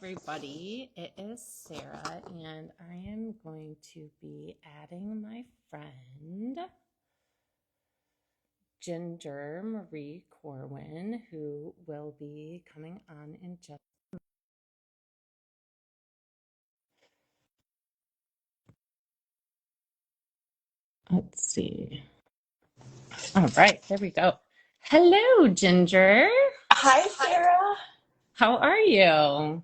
everybody. It is Sarah, and I am going to be adding my friend Ginger Marie Corwin, who will be coming on in just. Let's see. All right, there we go. Hello, Ginger. Hi, Sarah. How are you?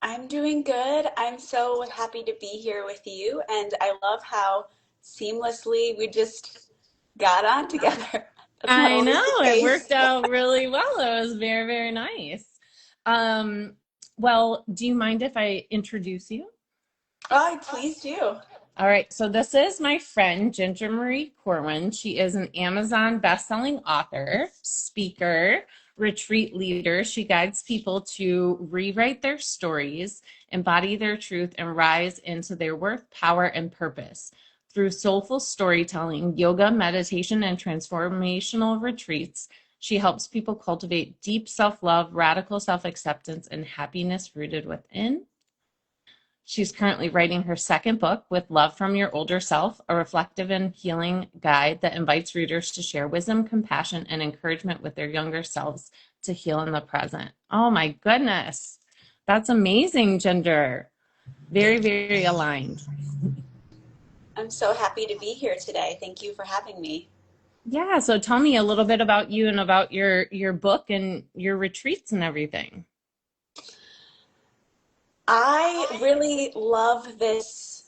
I'm doing good. I'm so happy to be here with you, and I love how seamlessly we just got on together. That's not I know always the it worked case. out really well. It was very, very nice. Um, well, do you mind if I introduce you? Oh, please do. All right, so this is my friend Ginger Marie Corwin. She is an Amazon best-selling author, speaker, retreat leader. She guides people to rewrite their stories, embody their truth, and rise into their worth, power, and purpose. Through soulful storytelling, yoga, meditation, and transformational retreats, she helps people cultivate deep self-love, radical self-acceptance, and happiness rooted within. She's currently writing her second book, With Love from Your Older Self, a reflective and healing guide that invites readers to share wisdom, compassion, and encouragement with their younger selves to heal in the present. Oh my goodness. That's amazing, Ginger. Very, very aligned. I'm so happy to be here today. Thank you for having me. Yeah, so tell me a little bit about you and about your book and your retreats and everything. I really love this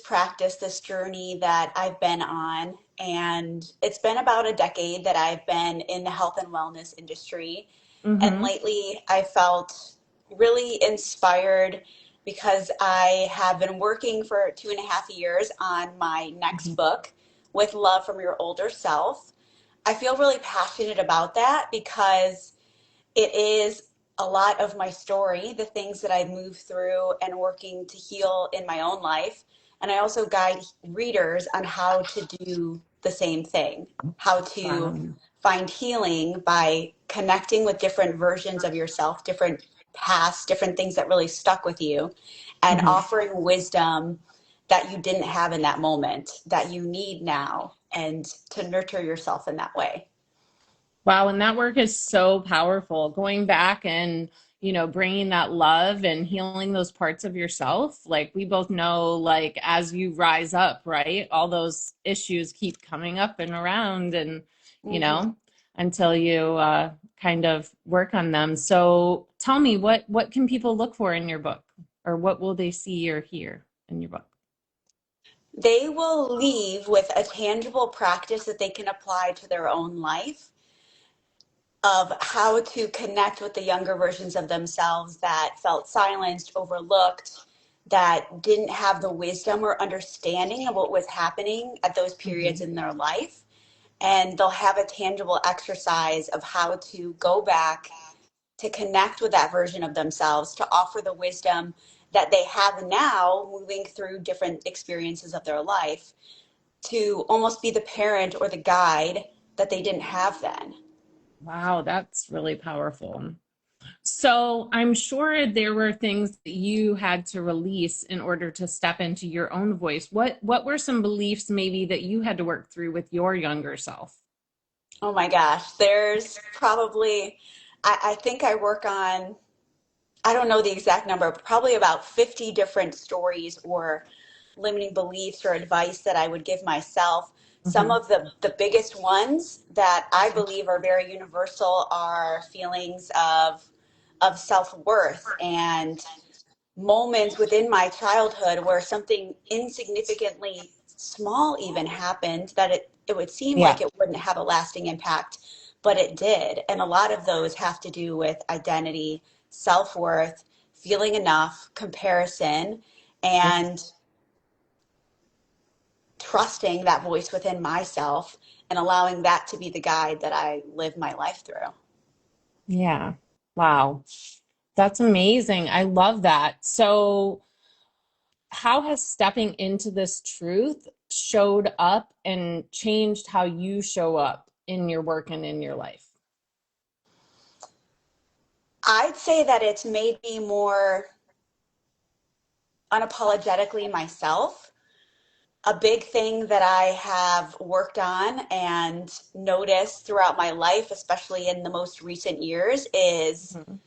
practice, this journey that I've been on, and it's been about a decade that I've been in the health and wellness industry. And Mm-hmm. lately, I felt really inspired because I have been working for 2.5 years on my next book, With Love from Your Older Self. I feel really passionate about that because it is a lot of my story, the things that I've moved through and working to heal in my own life. And I also guide readers on how to do the same thing, how to Wow. find healing by connecting with different versions of yourself, different past, different things that really stuck with you, and Mhm. offering wisdom that you didn't have in that moment that you need now, and to nurture yourself in that way. Wow, and that work is so powerful. Going back and, bringing that love and healing those parts of yourself. Like we both know, like as you rise up, right? All those issues keep coming up and around and, you Mhm. know, until you kind of work on them. So tell me, what can people look for in your book? Or what will they see or hear in your book? They will leave with a tangible practice that they can apply to their own life of how to connect with the younger versions of themselves that felt silenced, overlooked, that didn't have the wisdom or understanding of what was happening at those periods Mhm. in their life. And they'll have a tangible exercise of how to go back to connect with that version of themselves, to offer the wisdom that they have now moving through different experiences of their life, to almost be the parent or the guide that they didn't have then. Wow, that's really powerful. So I'm sure there were things that you had to release in order to step into your own voice. What were some beliefs maybe that you had to work through with your younger self? Oh my gosh, there's probably, I think I work on, I don't know the exact number, but probably about 50 different stories or limiting beliefs or advice that I would give myself. Some Hmm. of the biggest ones that I believe are very universal are feelings of self-worth and moments within my childhood where something insignificantly small even happened that it would seem Yeah. like it wouldn't have a lasting impact, but it did. And a lot of those have to do with identity, self-worth, feeling enough, comparison, and trusting that voice within myself and allowing that to be the guide that I live my life through. Yeah. Wow. That's amazing. I love that. So how has stepping into this truth showed up and changed how you show up in your work and in your life? I'd say that it's made me more unapologetically myself. A big thing that I have worked on and noticed throughout my life, especially in the most recent years, is Mhm.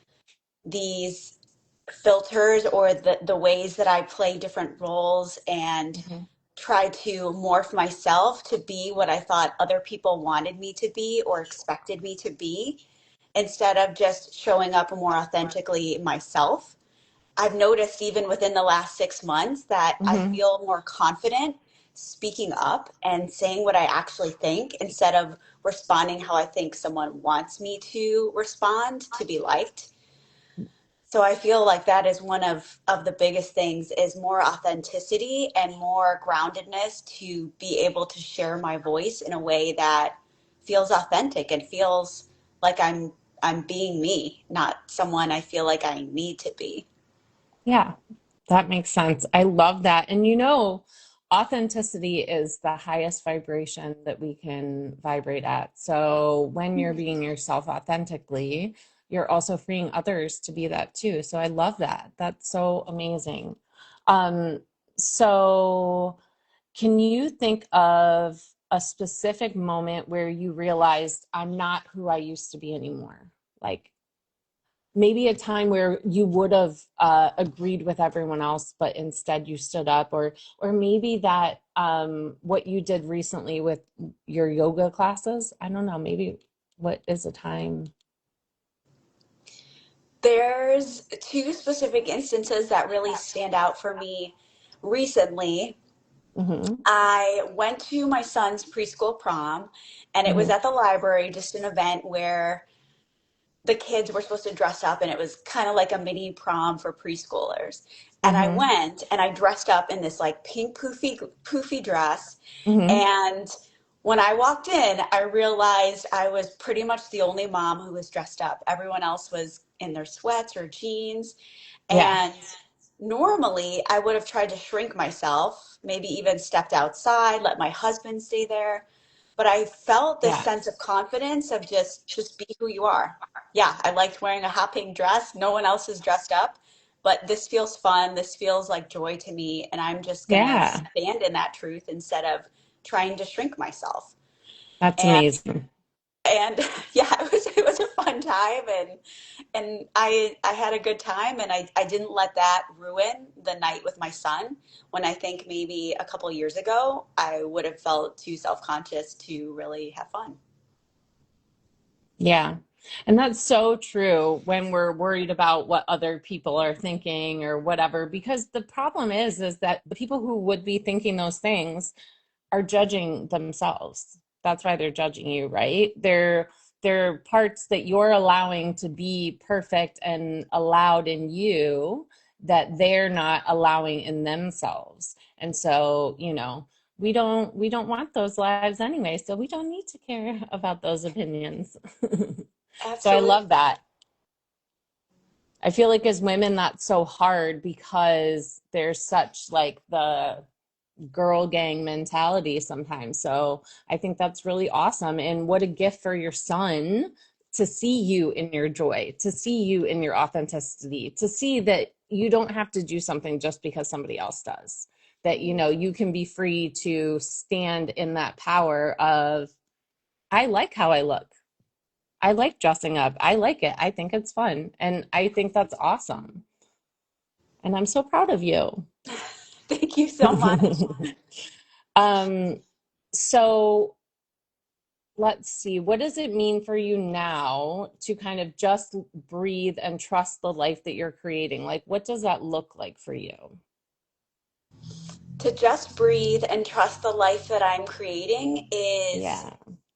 these filters or the ways that I play different roles and Mhm. try to morph myself to be what I thought other people wanted me to be or expected me to be instead of just showing up more authentically myself. I've noticed even within the last 6 months that I Mhm. feel more confident speaking up and saying what I actually think instead of responding how I think someone wants me to respond to be liked. So I feel like that is one of the biggest things is more authenticity and more groundedness to be able to share my voice in a way that feels authentic and feels like I'm being me, not someone I feel like I need to be. Yeah, that makes sense. I love that. And authenticity is the highest vibration that we can vibrate at. So when you're being yourself authentically, you're also freeing others to be that too. So I love that. That's so amazing. Um, so can you think of a specific moment where you realized I'm not who I used to be anymore? Like maybe a time where you would have agreed with everyone else, but instead you stood up, or maybe that what you did recently with your yoga classes. I don't know. Maybe what is a time? There's two specific instances that really stand out for me recently. Mm-hmm. I went to my son's preschool prom, and it was Mm-hmm. at the library, just an event where the kids were supposed to dress up, and it was kind of like a mini prom for preschoolers. And I Mm-hmm. went and I dressed up in this like pink poofy dress. Mm-hmm. And when I walked in, I realized I was pretty much the only mom who was dressed up. Everyone else was in their sweats or jeans. Yeah. And normally I would have tried to shrink myself, maybe even stepped outside, let my husband stay there. But I felt this Yeah. sense of confidence of just be who you are. Yeah, I liked wearing a hot pink dress. No one else is dressed up, but this feels fun. This feels like joy to me, and I'm just gonna Yeah. stand in that truth instead of trying to shrink myself. That's And amazing. and yeah, it was a fun time, and I had a good time, and I didn't let that ruin the night with my son when I think maybe a couple years ago I would have felt too self-conscious to really have fun. Yeah. And that's so true when we're worried about what other people are thinking or whatever, because the problem is that the people who would be thinking those things are judging themselves. That's why they're judging you, right? They're parts that you're allowing to be perfect and allowed in you that they're not allowing in themselves. And so, we don't want those lives anyway, so we don't need to care about those opinions. So I Absolutely. love that. I feel like as women that's so hard because there's such like the girl gang mentality sometimes. So I think that's really awesome. And what a gift for your son to see you in your joy, to see you in your authenticity, to see that you don't have to do something just because somebody else does. That, you can be free to stand in that power of, I like how I look. I like dressing up. I like it. I think it's fun. And I think that's awesome. And I'm so proud of you. Thank you so much. um, so let's see, what does it mean for you now to kind of just breathe and trust the life that you're creating? Like, what does that look like for you? To just breathe and trust the life that I'm creating is Yeah.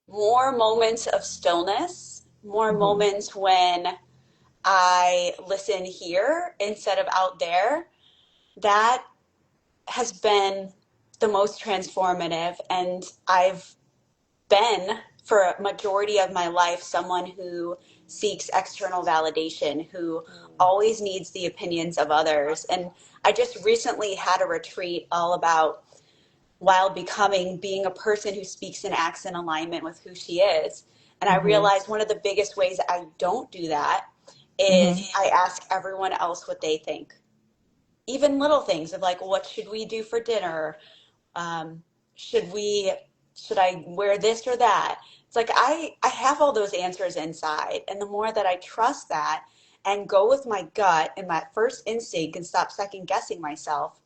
more moments of stillness, more Hmm. moments when I listen here instead of out there. That has been the most transformative. And I've been, for a majority of my life, someone who seeks external validation, who always needs the opinions of others. And I just recently had a retreat all about while becoming being a person who speaks and acts in alignment with who she is. And I Hmm. realized one of the biggest ways I don't do that is Hmm. I ask everyone else what they think. Even little things of like, what should we do for dinner? Um, should we, should I wear this or that? It's like I have all those answers inside. And the more that I trust that and go with my gut and my first instinct and stop second guessing myself,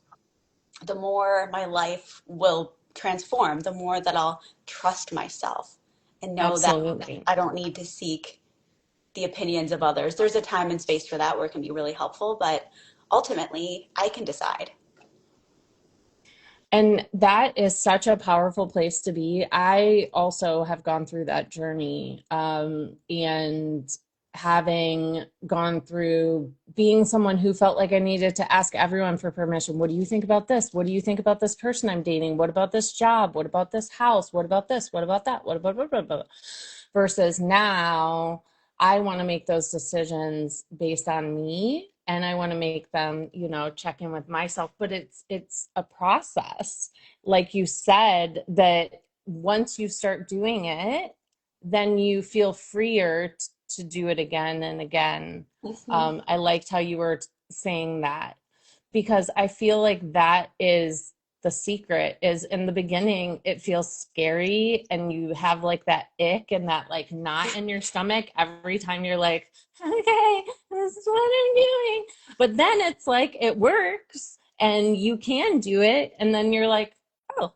the more my life will transform, the more that I'll trust myself and know that Absolutely. I don't need to seek the opinions of others. There's a time and space for that where it can be really helpful, but ultimately, I can decide. And that is such a powerful place to be. I also have gone through that journey. And having gone through being someone who felt like I needed to ask everyone for permission. What do you think about this? What do you think about this person I'm dating? What about this job? What about this house? What about this? What about that? What about blah, blah, blah? Versus now, I want to make those decisions based on me, and I want to make them, check in with myself. But it's a process. Like you said, that once you start doing it, then you feel freer to do it again and again. Mhm. I liked how you were saying that, because I feel like that is the secret. Is in the beginning it feels scary and you have like that ick and that like knot in your stomach every time you're like, okay, this is what I'm doing. But then it's like it works and you can do it, and then you're like, oh,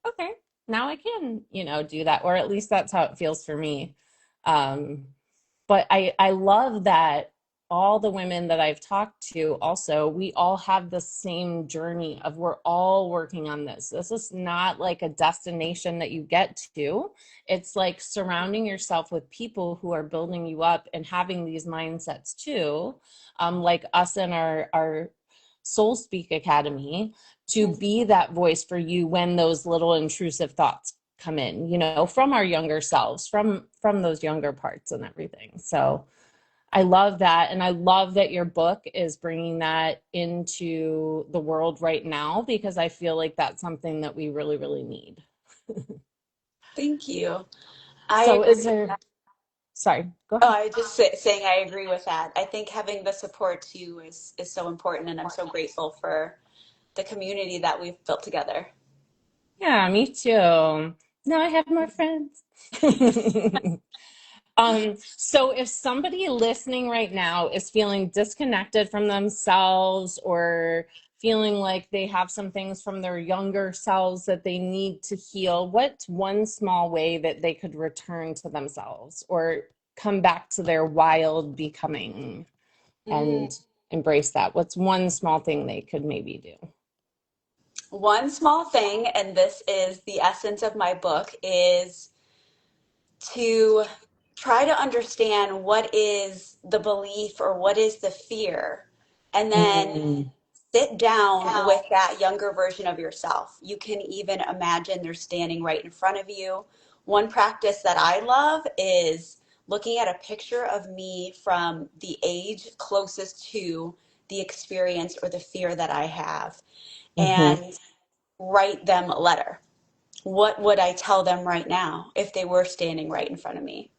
okay, now I can, do that. Or at least that's how it feels for me. um but I love that all the women that I've talked to also, we all have the same journey of we're all working on this. This is not like a destination that you get to. It's like surrounding yourself with people who are building you up and having these mindsets too. Like us in our Soul Speak Academy, to be that voice for you when those little intrusive thoughts come in, from our younger selves, from those younger parts and everything. So I love that, and I love that your book is bringing that into the world right now, because I feel like that's something that we really really need. Thank you. I So agree. is there, sorry, go Oh, ahead. I just saying I agree with that. I think having the support too is so important, and I'm so grateful for the community that we've built together. Yeah, me too. Now I have more friends. So if somebody listening right now is feeling disconnected from themselves, or feeling like they have some things from their younger selves that they need to heal, what's one small way that they could return to themselves or come back to their wild becoming Mm. and embrace that? What's one small thing they could maybe do? One small thing, and this is the essence of my book, is to try to understand what is the belief or what is the fear, and then Mm, sit down with that younger version of yourself. You can even imagine they're standing right in front of you. One practice that I love is looking at a picture of me from the age closest to the experience or the fear that I have, mhm. and write them a letter. What would I tell them right now if they were standing right in front of me?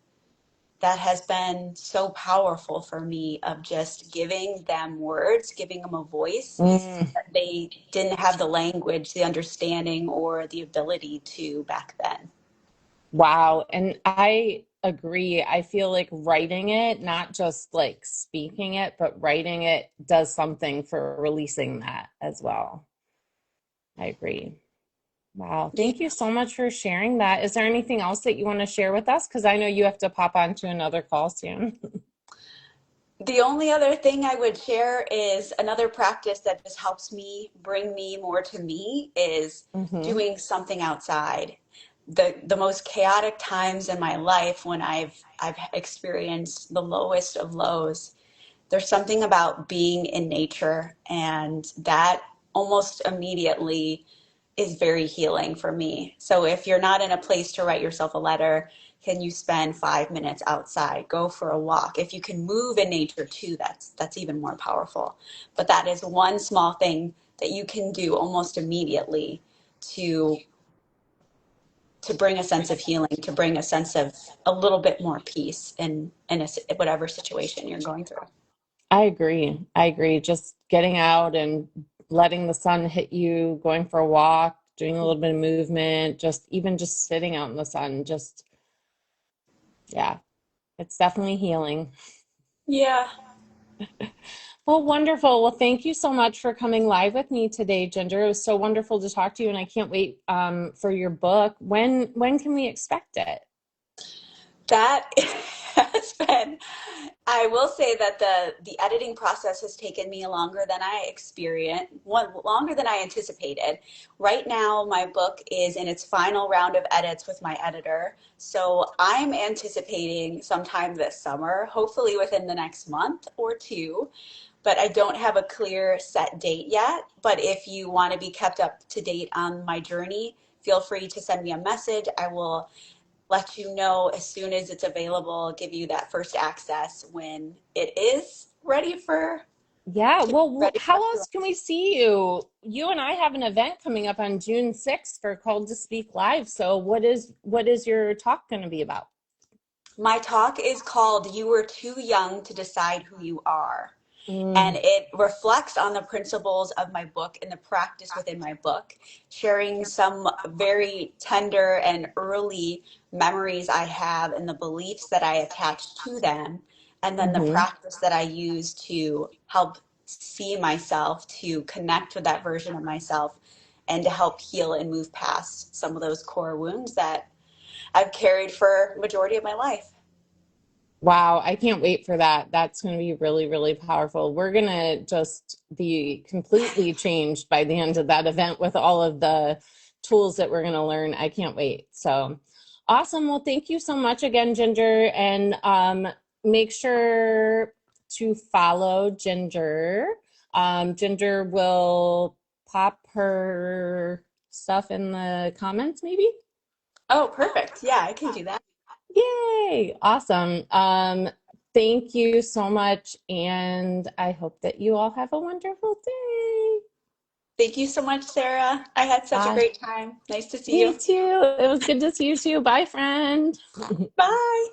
That has been so powerful for me, of just giving them words, giving them a voice Mm. that they didn't have the language, the understanding, or the ability to back then. Wow. And I agree. I feel like writing it, not just like speaking it, but writing it does something for releasing that as well. I agree. Wow. Yeah. Thank you so much for sharing that. Is there anything else that you want to share with us? Because I know you have to pop on to another call soon. The only other thing I would share is another practice that just helps me bring me more to me is Hmm. doing something outside. The most chaotic times in my life, when I've experienced the lowest of lows, there's something about being in nature, and that almost immediately is very healing for me. So if you're not in a place to write yourself a letter, can you spend 5 minutes outside? Go for a walk. If you can move in nature too, that's even more powerful. But that is one small thing that you can do almost immediately to to bring a sense of healing, to bring a sense of a little bit more peace in whatever situation you're going through. I agree. I agree. Just getting out and letting the sun hit you, going for a walk, doing a little bit of movement, just even just sitting out in the sun, just, yeah, it's definitely healing. Yeah. Well, wonderful. Well, thank you so much for coming live with me today, Ginger. It was so wonderful to talk to you, and I can't wait for your book. When can we expect it? That has been, I will say that the editing process has taken me longer than I experienced, longer than I anticipated. Right now, my book is in its final round of edits with my editor. So I'm anticipating sometime this summer, hopefully within the next month or two, but I don't have a clear set date yet. But if you want to be kept up to date on my journey, feel free to send me a message. I will let you know as soon as it's available, give you that first access when it is Yeah, well, ready for how everyone. else can we see you? You and I have an event coming up on June 6th for Called to Speak Live. So what is your talk going to be about? My talk is called You Were Too Young to Decide Who You Are. And Mm, it reflects on the principles of my book and the practice within my book, sharing some very tender and early memories I have and the beliefs that I attach to them, and then the hmm. practice that I use to help see myself, to connect with that version of myself, and to help heal and move past some of those core wounds that I've carried for the majority of my life. Wow, I can't wait for that. That's going to be really, really powerful. We're going to just be completely changed by the end of that event with all of the tools that we're going to learn. I can't wait. So awesome. Well, thank you so much again, Ginger. And make sure to follow Ginger. Ginger will pop her stuff in the comments, maybe. Oh, perfect. Yeah, I can do that. Yay! Awesome. Thank you so much, and I hope that you all have a wonderful day. Thank you so much, Sarah. I had such a Bye. great time. Nice to see Me you. too. It was good to see you too. Bye, friend. Bye.